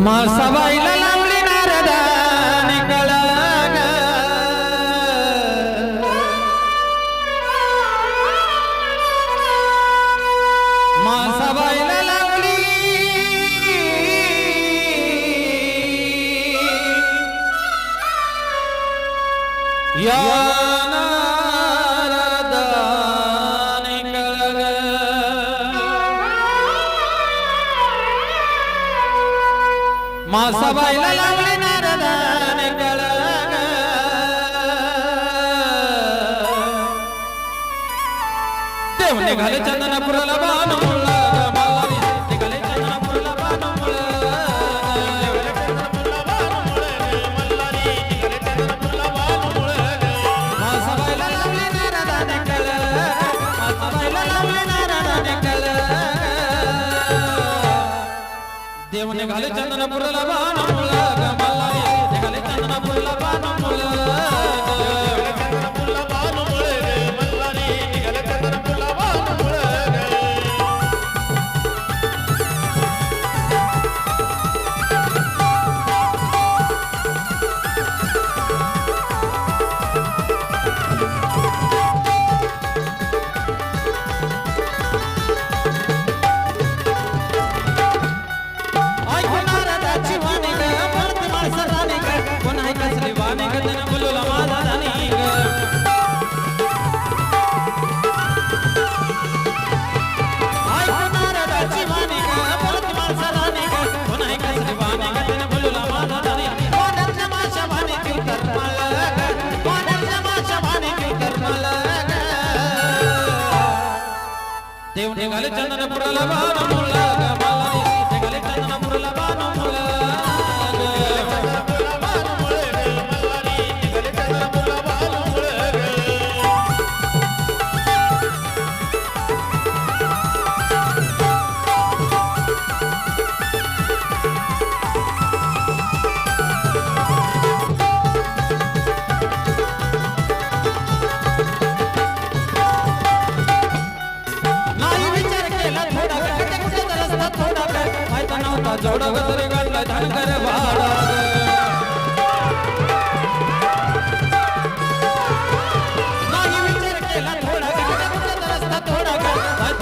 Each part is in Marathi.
मासाबाईला लावली नारदाने कळग मासाबाईला लावली या नारदाने कळग मासाबाईला लावली नारदाने कळग देव निघाले चंदनपुराला बाणमुळा निघाले चंदनपुराला बाणमुळा मासाबाईला लावली नारदाने कळग मासाबाईला लावली नारदाने कळग देव निघाले चंदनपुराला बाणमुळा गमलारी निघाले चंदनपुराला बाणमुळा चंदनपुराला बाणमुळा गमलारी निघाले चंदनपुराला बाणमुळा देव निघाले चंदनपुराला बाणमुळा गमलारी निघाले चंदनपुराला बाणमुळा जोड़ा गदर गडला धनकर भाडा नाही विचार केला थोडा रस्ता थोडा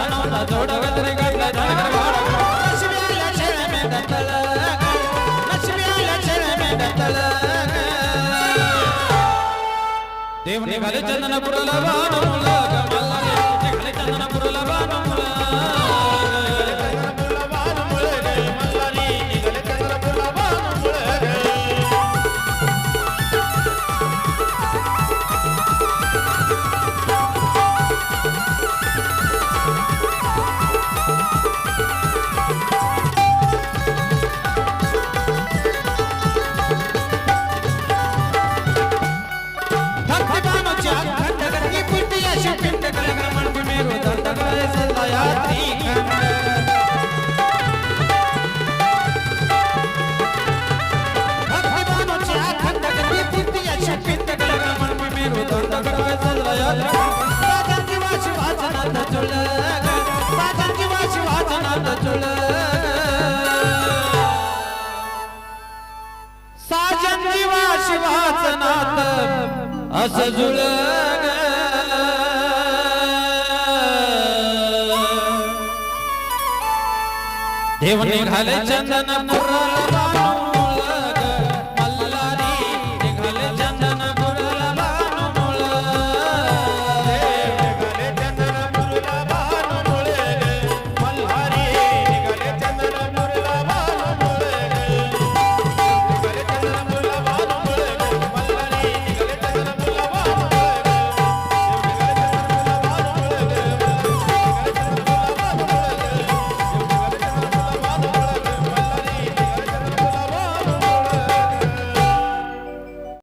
नव्हता जोड़ा गदर गडला धनकर भाडा नशिब्याला छळ में दतल नशिब्याला छळ में दतल देव निघाले चंदनपुराला बाणमुळा गमलारी निघाले चंदनपुराला बाणमुळा साजन जीवा शिवाचनात असं जुळग देव निघाले चंदनपुराला